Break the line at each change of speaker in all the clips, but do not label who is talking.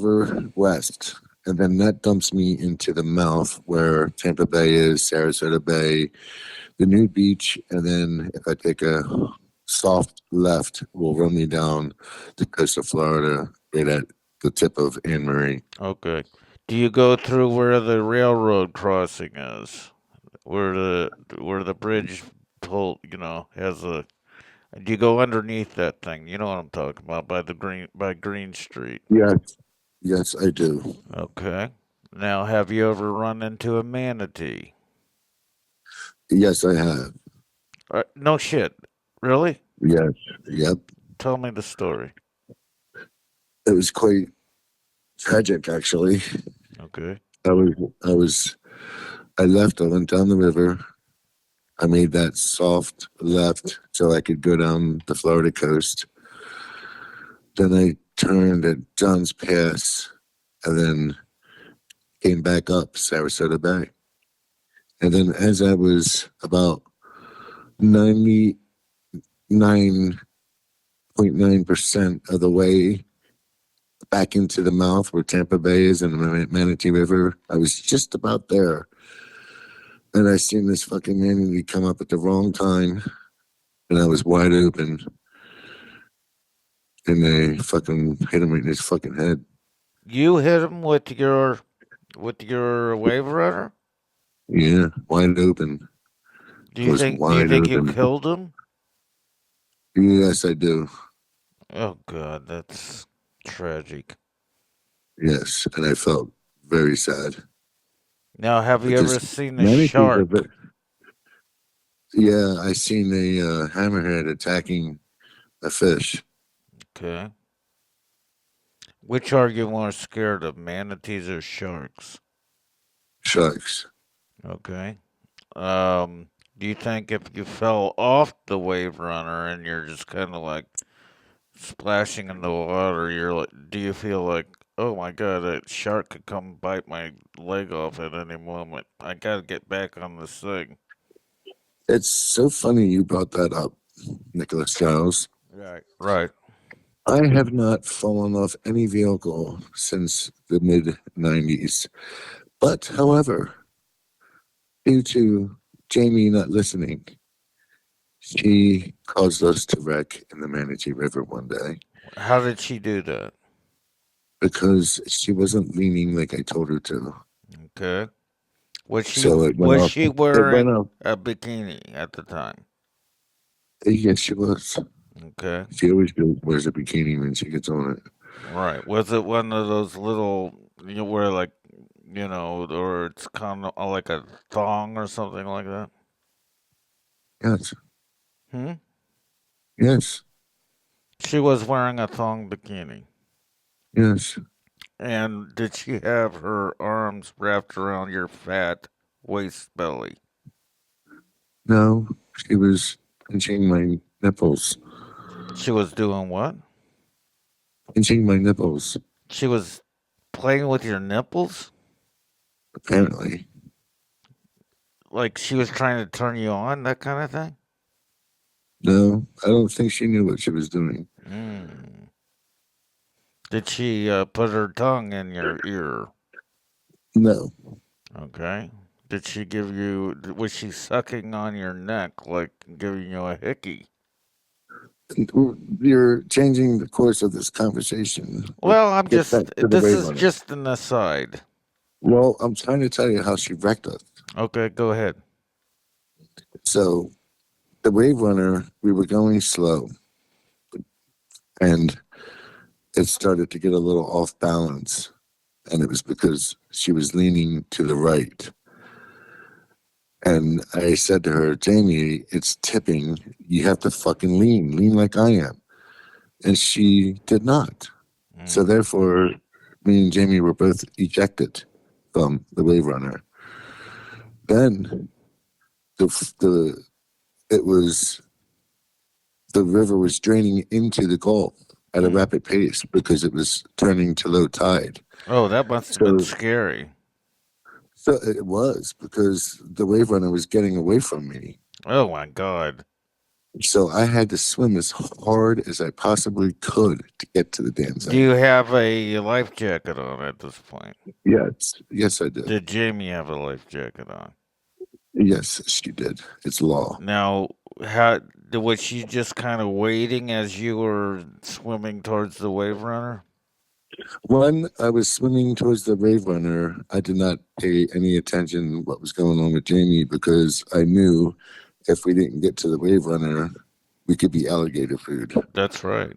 river west, and then that dumps me into the mouth where Tampa Bay is, Sarasota Bay, the new beach, and then if I take a soft left, will run me down the coast of Florida, right at the tip of Anne Marie.
Okay. Do you go through where the railroad crossing is? Where the bridge pull, has a do you go underneath that thing? You know what I'm talking about by Green Street.
Yes, yes, I do.
Okay. Now, have you ever run into a manatee?
Yes, I have.
No shit. Really?
Yes, yep.
Tell me the story.
It was quite tragic, actually.
Okay.
I was, I was, I left. I went down the river. I made that soft left so I could go down the Florida coast. Then I turned at John's Pass, and then came back up Sarasota Bay. And then as I was about 99.9% of the way back into the mouth where Tampa Bay is and the Manatee River, I was just about there. And I seen this fucking manatee come up at the wrong time, and I was wide open, and they fucking hit him right in his fucking head.
You hit him with your wave runner?
Yeah, wide open.
Do
I
you
was
think do you
wide
think you
open.
killed him?
Yes, I do.
Oh God, that's tragic.
Yes, and I felt very sad
Now, have you ever
because
seen a
manatees are.
shark?
Yeah, I seen a hammerhead attacking a fish.
Okay. Which are you more scared of, manatees or sharks?
Sharks.
Okay. Do you think if you fell off the wave runner and you're just kind of like splashing in the water, do you feel like, oh my God, a shark could come bite my leg off at any moment? I gotta get back on this thing.
It's so funny you brought that up, Nicholas Giles.
Right. Right.
I have not fallen off any vehicle since the mid 90s. But, however, due to Jamie not listening, she caused us to wreck in the Manatee River one day
How did she do that?
because she wasn't leaning like I told her to.
Okay. Was she
So it went
was
off.
she
It went
wearing
off.
a bikini at the time?
Yes, she was.
Okay.
She always wears a bikini when she gets on it.
Right. Was it one of those little where like or it's kind of like a thong or something like that?
Yes,
Hmm.
yes,
She was wearing a thong bikini.
yes.
And did she have her arms wrapped around your fat waist belly?
No, she was pinching my nipples.
She was doing what?
Pinching my nipples,
She was playing with your nipples?
apparently.
Like she was trying to turn you on, that kind of thing?
No, I don't think she knew what she was doing.
Mm. Did she put her tongue in your ear?
No.
Okay. Did she give you, was she sucking on your neck, like giving you a hickey?
You're changing the course of this conversation.
Well,
Get back to the
this
Wave
is
Runner.
just an aside.
Well, I'm trying to tell you how she wrecked us.
Okay, go ahead.
So, the Wave Runner, we were going slow, and it started to get a little off balance. And it was because she was leaning to the right. And I said to her, Jamie, it's tipping. You have to fucking lean like I am. And she did not. So
Mm.
therefore, me and Jamie were both ejected from the Wave Runner. Then the it was the river was draining into the Gulf at a
Mm.
rapid pace because it was turning to low tide.
Oh, that must have been
So
scary.
so it was because the Wave Runner was getting away from me.
Oh my God.
So I had to swim as hard as I possibly could to get to the damn
Do
thing.
you have a life jacket on at this point?
Yes, yes, I did.
Did Jamie have a life jacket on?
Yes, she did. It's law.
Now, how was she just kind of waiting as you were swimming towards the wave runner?
When I was swimming towards the Wave Runner, I did not pay any attention what was going on with Jamie because I knew if we didn't get to the Wave Runner, we could be alligator food.
That's right.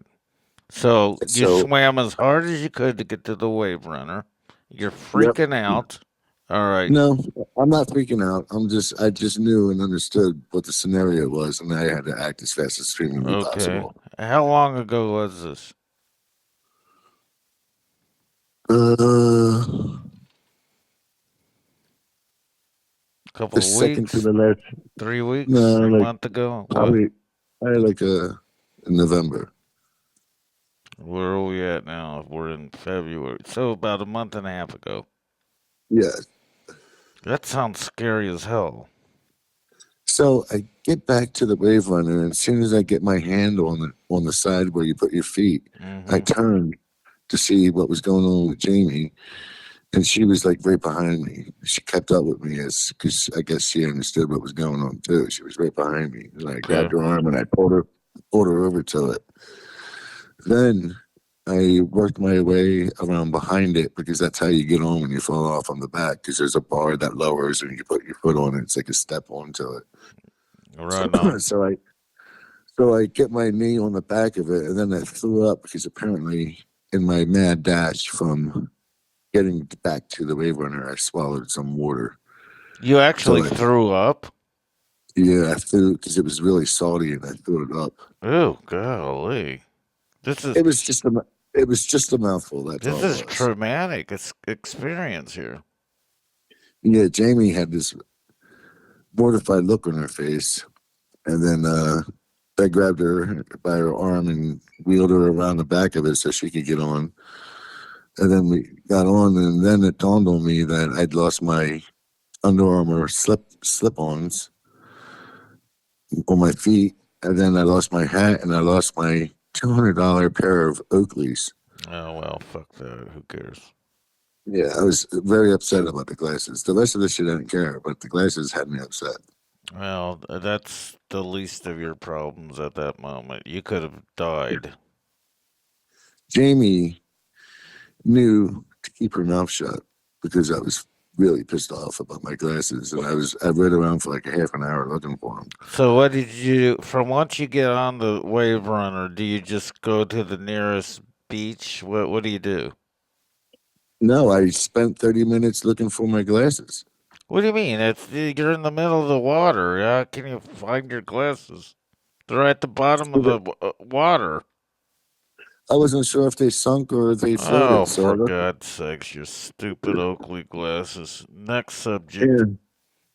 So you
So,
swam as hard as you could to get to the wave runner. You're
yep.
freaking out. All right.
No, I'm not freaking out. I just knew and understood what the scenario was, and I had to act as fast as humanly
Okay.
possible.
How long ago was this?
Uh,
A
the
couple of
second to
weeks?
the last,
3 weeks?
no,
A
like
month ago? What?
probably, I like in November.
Where are we at now? We're in February. So about a month and a half ago.
Yeah.
That sounds scary as hell.
So I get back to the Wave Runner, and as soon as I get my hand on the side where you put your feet, I
Mm-hmm.
turned to see what was going on with Jamie, and she was like right behind me. She kept up with me as because I guess she understood what was going on too. She was right behind me, and I
Okay.
grabbed her arm and I pulled her over to it. Then I worked my way around behind it because that's how you get on when you fall off on the back because there's a bar that lowers and you put your foot on it. It's like a step onto
Right on.
it. So I get my knee on the back of it, and then I threw up because apparently, in my mad dash from getting back to the wave runner, I swallowed some water.
You actually
So
threw up?
yeah, I threw because it was really salty, and I threw it up.
Oh, golly. This is
It was just it was just a mouthful. That's
this
all it
is
was.
traumatic experience here.
Yeah, Jamie had this mortified look on her face, and then I grabbed her by her arm and wheeled her around the back of it so she could get on. And then we got on, and then it dawned on me that I'd lost my Under Armour slip-ons on my feet, and then I lost my hat, and I lost my $200 pair of Oakleys.
Oh well, fuck that. Who cares?
Yeah, I was very upset about the glasses. The rest of the shit I didn't care, but the glasses had me upset.
Well, that's the least of your problems at that moment. You could have died.
Jamie knew to keep her mouth shut because I was really pissed off about my glasses, and I rode around for like a half an hour looking for them.
So what did you from once you get on the wave runner, do you just go to the nearest beach? What do you do?
No, I spent 30 minutes looking for my glasses.
What do you mean? You're in the middle of the water. How can you find your glasses? They're at the bottom of the water.
I wasn't sure if they sunk or they
Oh,
floated, so I
for
looked.
God's sakes, your stupid Oakley glasses. Next subject.
And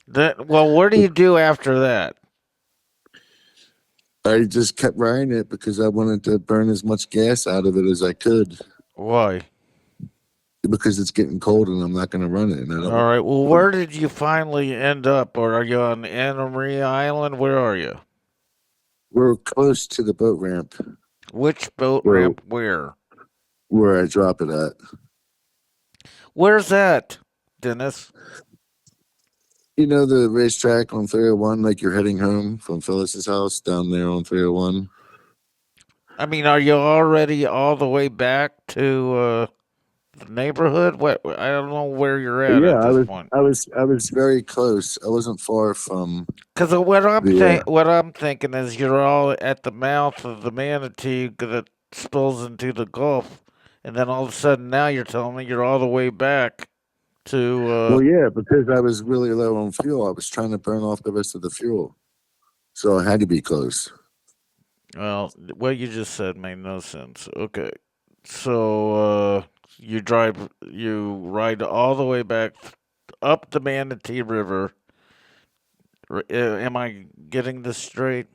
Well, what do you do after that?
I just kept riding it because I wanted to burn as much gas out of it as I could
Why?
because it's getting cold and I'm not going to run it. And I
All
don't.
right. Well, where did you finally end up? Or are you on Anna Maria Island? Where are you?
We're close to the boat ramp
Which boat
where
ramp? Where?
where I drop it at.
Where's that, Dennis?
You know the racetrack on 301, like you're heading home from Phyllis's house down there on 301.
I mean, are you already all the way back to the neighborhood? What? I don't know where you're
Yeah,
at this point.
I was very close. I wasn't far from
Because
the.
what I'm thinking is you're all at the mouth of the manatee that spills into the Gulf, and then all of a sudden now you're telling me you're all the way back to.
Well, yeah, because I was really low on fuel. I was trying to burn off the rest of the fuel, so I had to be close.
Well, what you just said made no sense. Okay, so you ride all the way back up the Manatee River. Am I getting this straight?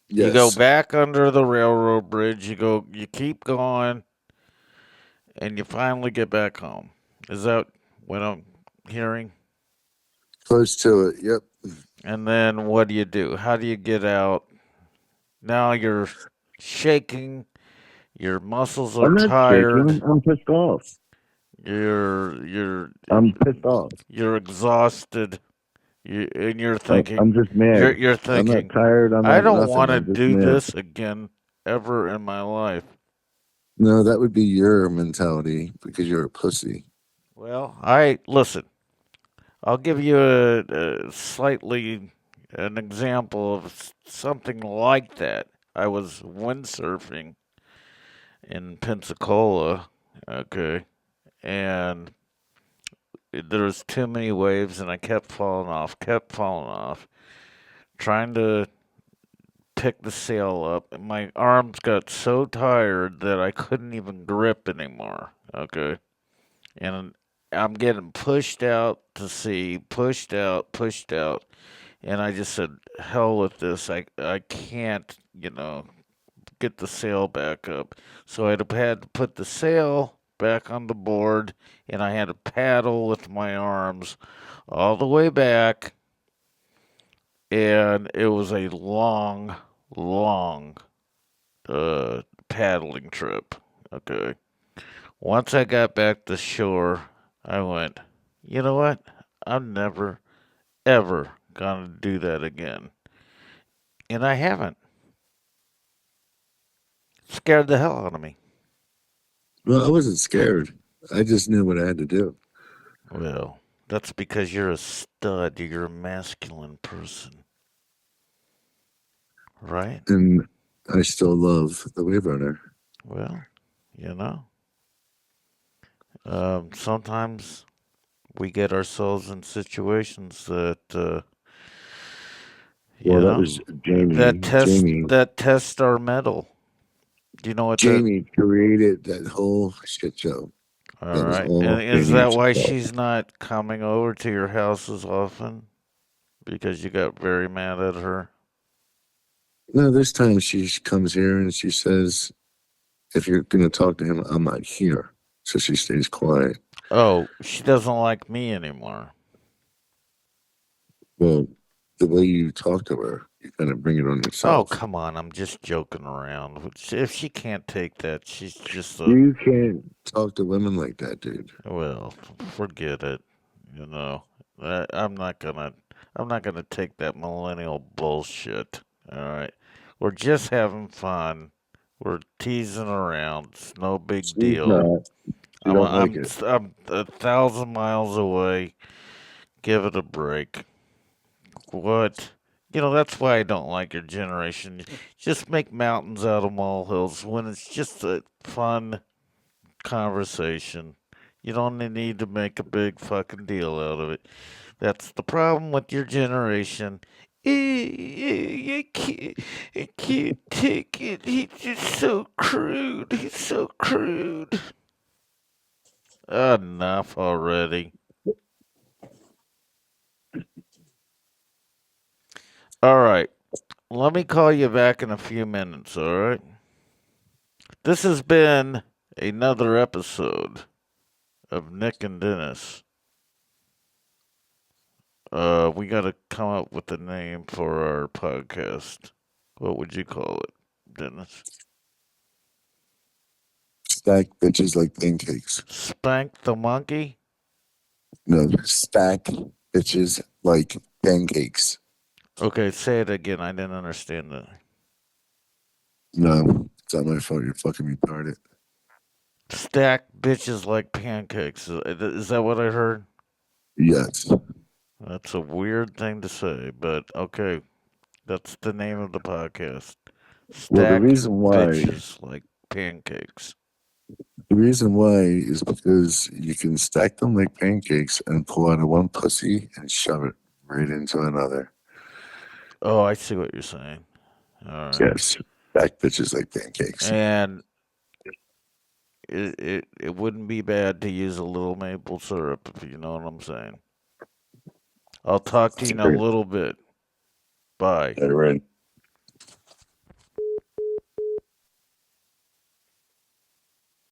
You go
Yes,
back under the railroad bridge. You keep going, and you finally get back home. Is that what I'm hearing?
close to it. Yep.
And then what do? How do you get out? Now you're shaking, your muscles are
I'm not shaking.
tired,
I'm pissed off.
you're you're
I'm pissed off.
you're exhausted, and you're thinking,
I'm just mad.
you're
I'm not
thinking,
tired. I'm
I
not
don't
nothing.
want to
I'm just
do
mad.
this again ever in my life.
No, that would be your mentality because you're a pussy.
Well, I listen. I'll give you a slightly an example of something like that. I was windsurfing in Pensacola, okay, and there was too many waves, and I kept falling off, trying to pick the sail up, and my arms got so tired that I couldn't even grip anymore, okay, and I'm getting pushed out to sea, pushed out, and I just said, "Hell with this! I can't, get the sail back up." So I'd have had to put the sail back on the board, and I had to paddle with my arms all the way back, and it was a long, long paddling trip. Okay. Once I got back to shore, I went, you know what? I'm never, ever gonna do that again. And I haven't. Scared the hell out of me.
Well, I wasn't scared. I just knew what I had to do.
Well, that's because you're a stud. You're a masculine person, right?
And I still love the Wave Runner.
Well, you know, sometimes we get ourselves in situations that,
Well, that was
that
Jamie.
test our metal. Do you know what that?
Jamie created that whole shit show.
All
That was
right. And
all
is that
Jamie's
why
fault.
she's not coming over to your house as often? Because you got very mad at her?
No, this time she comes here and she says, if you're going to talk to him, I'm not here. So she stays quiet.
Oh, she doesn't like me anymore.
Well, the way you talk to her, you kind of bring it on
Oh,
yourself.
come on. I'm just joking around. If she can't take that, she's just a.
You can't talk to women like that, dude.
Well, forget it. You know, I'm not gonna. I'm not gonna take that millennial bullshit. All right, we're just having fun. We're teasing around. It's no big
She's
deal.
not. She don't like it.
I'm 1,000 miles away. Give it a break. What? That's why I don't like your generation. Just make mountains out of molehills when it's just a fun conversation. You don't need to make a big fucking deal out of it. That's the problem with your generation. I can't take it. He's just so crude. He's so crude. Enough already. All right. Let me call you back in a few minutes, all right? This has been another episode of Nick and Dennis. We got to come up with a name for our podcast. What would you call it, Dennis?
Stack bitches like pancakes.
Spank the monkey?
No, stack bitches like pancakes.
Okay, say it again. I didn't understand that.
No, it's not my fault. You're fucking retarded.
Stack bitches like pancakes. Is that what I heard?
Yes.
That's a weird thing to say, but okay. That's the name of the podcast.
Well,
Stack bitches like pancakes.
the reason why is because you can stack them like pancakes and pull out of one pussy and shove it right into another.
Oh, I see what you're saying. All right.
Yes. Stack bitches like pancakes.
And it wouldn't be bad to use a little maple syrup, if you know what I'm saying. I'll talk to you in a
All
little bit. Bye.
right.